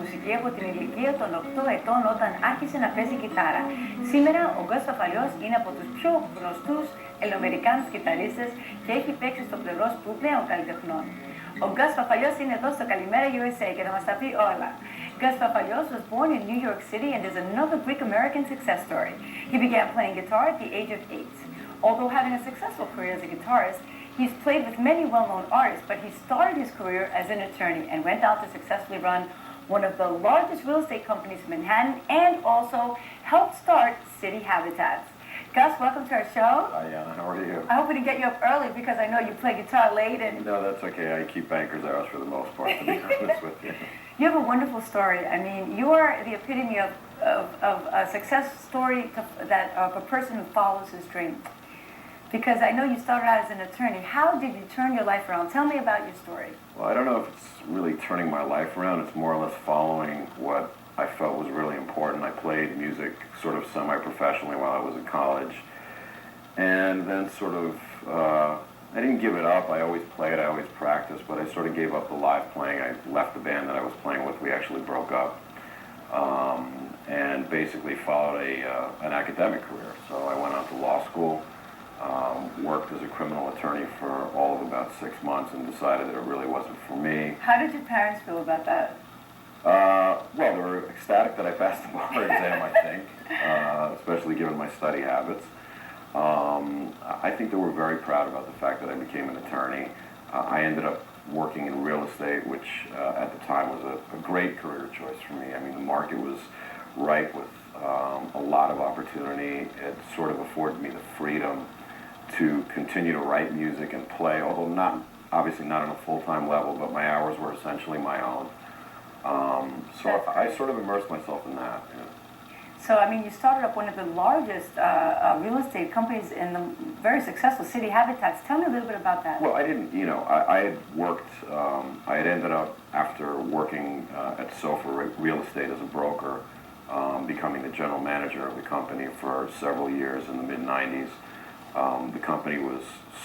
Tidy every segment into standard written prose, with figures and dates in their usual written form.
μουσική από την ηλικία των 8 ετών όταν άρχισε να παίζει κιθάρα. Σήμερα ο Gus Fafalios είναι από τους πιο γνωστούς Ελληνοαμερικάνους κιθαρίστες και έχει παίξει στο πλευρό σπουδαίων καλλιτεχνών. Ο Gus Fafalios είναι εδώ στο Kalimera USA και θα μας τα πει όλα. Gus Fafalios was born in New York City and is another Greek-American success story. He began playing guitar at the age of 8. Although having a successful career as a guitarist, he's played with many well-known artists, but he started his career as an attorney and went on to successfully run one of the largest real estate companies in Manhattan and also helped start City Habitats. Gus, welcome to our show. Hi, Anna. How are you? I hope we didn't get you up early because I know you play guitar late. And No, that's okay. I keep banker's hours for the most part, to be honest with you. You have a wonderful story. I mean, you are the epitome of a success story of a person who follows his dream. Because I know you started out as an attorney. How did you turn your life around? Tell me about your story. Well, I don't know if it's really turning my life around. It's more or less following what I felt was really important. I played music sort of semi-professionally while I was in college. And then sort of, I didn't give it up. I always played, I always practiced, but I sort of gave up the live playing. I left the band that I was playing with. We actually broke up. And basically followed an academic career. So I went on to law school. Worked as a criminal attorney for all of about 6 months and decided that it really wasn't for me. How did your parents feel about that? Well, they were ecstatic that I passed the bar exam, I think, especially given my study habits. I think they were very proud about the fact that I became an attorney. I ended up working in real estate, which at the time was a great career choice for me. I mean, the market was ripe with a lot of opportunity. It sort of afforded me the freedom to continue to write music and play, although obviously not on a full-time level, but my hours were essentially my own. So I sort of immersed myself in that. Yeah. So, I mean, you started up one of the largest real estate companies in the very successful City Habitats. Tell me a little bit about that. Well, I didn't, I had worked, I had ended up, after working at SOFA Real Estate as a broker, becoming the general manager of the company for several years in the mid-90s. The company was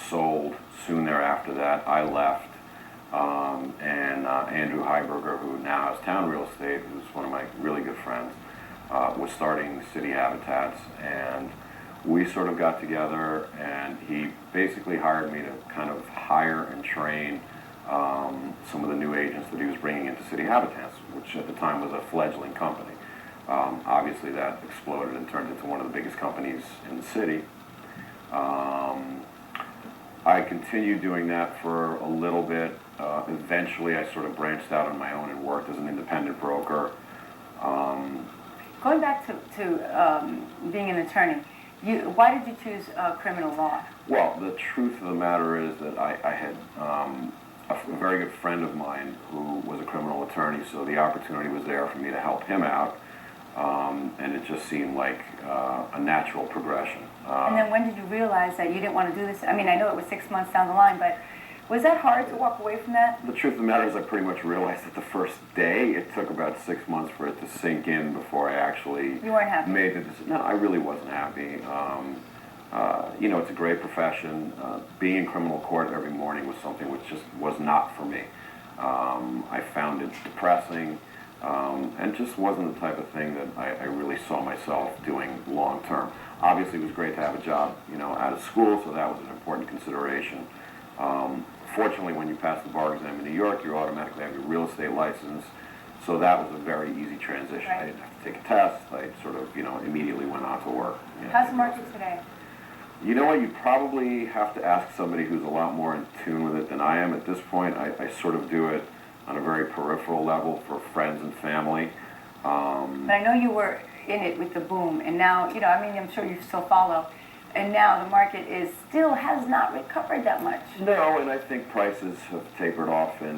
sold soon thereafter that. I left, and Andrew Heiberger, who now has Town Real Estate, who's one of my really good friends, was starting City Habitats, and we sort of got together, and he basically hired me to kind of hire and train some of the new agents that he was bringing into City Habitats, which at the time was a fledgling company. Obviously that exploded and turned into one of the biggest companies in the city. I continued doing that for a little bit. Eventually I sort of branched out on my own and worked as an independent broker. Going back to being an attorney, why did you choose criminal law? Well, the truth of the matter is that I had a very good friend of mine who was a criminal attorney, so the opportunity was there for me to help him out. And it just seemed like a natural progression. And then when did you realize that you didn't want to do this? I mean, I know it was 6 months down the line, but was that hard to walk away from that? The truth of the matter is I pretty much realized that the first day. It took about 6 months for it to sink in before I actually You weren't happy? made the decision. No, I really wasn't happy. It's a great profession. Being in criminal court every morning was something which just was not for me. I found it depressing. And just wasn't the type of thing that I really saw myself doing long term. Obviously, it was great to have a job, out of school, so that was an important consideration. Fortunately, when you pass the bar exam in New York, you automatically have your real estate license, so that was a very easy transition. Right. I didn't have to take a test. I sort of, immediately went on to work. How's the market today? You know what? You probably have to ask somebody who's a lot more in tune with it than I am. At this point, I sort of do it on a very peripheral level for friends and family. But I know you were in it with the boom, and now, I'm sure you still follow, and now the market has not recovered that much. No, and I think prices have tapered off and,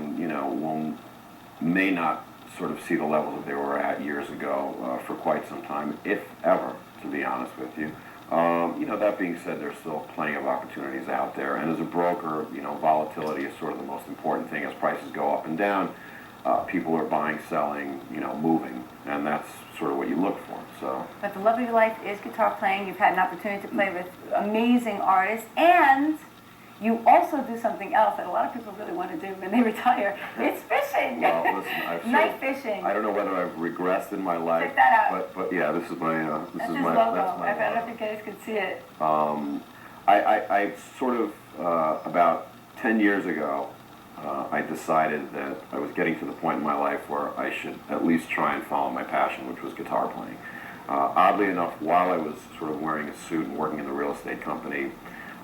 may not sort of see the levels that they were at years ago for quite some time, if ever, to be honest with you. That being said, there's still plenty of opportunities out there. And as a broker, volatility is sort of the most important thing. As prices go up and down, people are buying, selling, moving. And that's sort of what you look for. So. But the love of your life is guitar playing. You've had an opportunity to play with amazing artists. And you also do something else that a lot of people really want to do when they retire. It's fishing. Well, listen, I've Night fishing. I don't know whether I've regressed in my life. Check that out. But yeah, this is my That's his my logo. that's my I don't know logo. if you guys can see it. I sort of about 10 years ago, I decided that I was getting to the point in my life where I should at least try and follow my passion, which was guitar playing. Oddly enough, while I was sort of wearing a suit and working in the real estate company,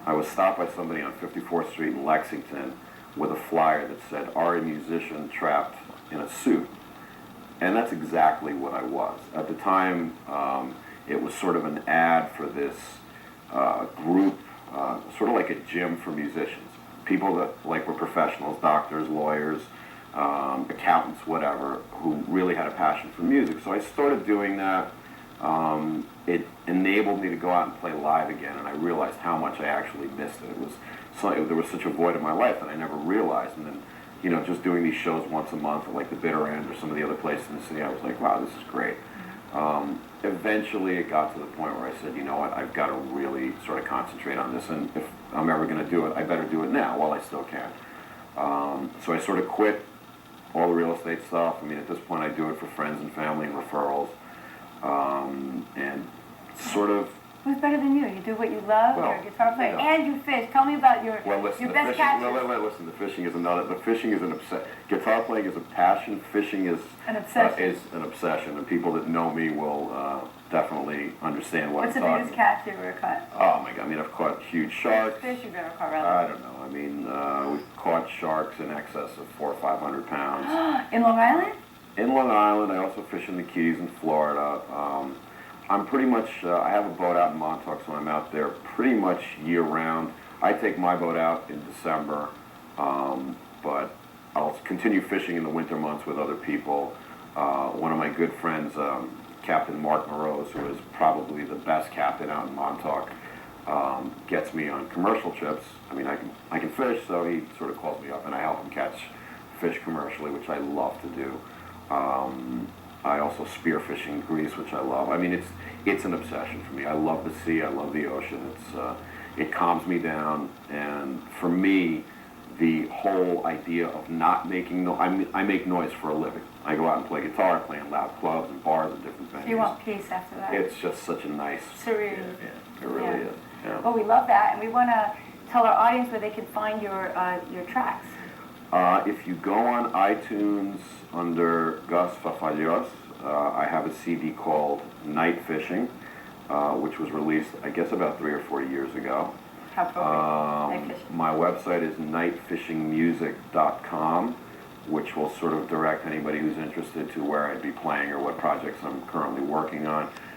I was stopped by somebody on 54th Street in Lexington with a flyer that said, "Are a musician trapped in a suit?" And that's exactly what I was. At the time, it was sort of an ad for this group, sort of like a gym for musicians. People that like were professionals, doctors, lawyers, accountants, whatever, who really had a passion for music. So I started doing that. It enabled me to go out and play live again, and I realized how much I actually missed it. There was such a void in my life that I never realized. And then, you know, just doing these shows once a month at like the Bitter End or some of the other places in the city, I was like, wow, this is great. Eventually it got to the point where I said, you know what, I've got to really sort of concentrate on this, and if I'm ever going to do it, I better do it now while I still can. So I sort of quit all the real estate stuff. I mean, at this point I do it for friends and family and referrals, and sort of... Who's better than you? You do what you love, Well, you're a guitar player, you know. and you fish. Tell me about your listen, your the best fishing, catches. listen, the fishing is another. The fishing is an obsession. Guitar playing is a passion. Fishing is An obsession. Is an obsession, and people that know me will definitely understand what What's I'm the talking biggest about. catch you ever caught? Oh my God! I mean, I've caught huge sharks. Fish you've ever caught, rather. I don't know. I mean, we've caught sharks in excess of 400 or 500 pounds. In Long Island? In Long Island, I also fish in the Keys in Florida. I'm pretty much, I have a boat out in Montauk, so I'm out there pretty much year-round. I take my boat out in December, but I'll continue fishing in the winter months with other people. One of my good friends, Captain Mark Morose, who is probably the best captain out in Montauk, gets me on commercial trips. I mean, I can fish, so he sort of calls me up, and I help him catch fish commercially, which I love to do. I also spearfish in Greece, which I love. I mean, it's an obsession for me. I love the sea. I love the ocean. It calms me down. And for me, the whole idea of not making noise, I make noise for a living. I go out and play guitar, play in loud clubs and bars and different venues. You want peace after that. It's just such a nice... Serene. Yeah, it really is. Yeah. Well, we love that, and we want to tell our audience where they can find your tracks. If you go on iTunes under Gus Fafalios, I have a CD called Night Fishing, which was released, I guess, about 3 or 4 years ago. How appropriate. Night fishing. My website is nightfishingmusic.com, which will sort of direct anybody who's interested to where I'd be playing or what projects I'm currently working on.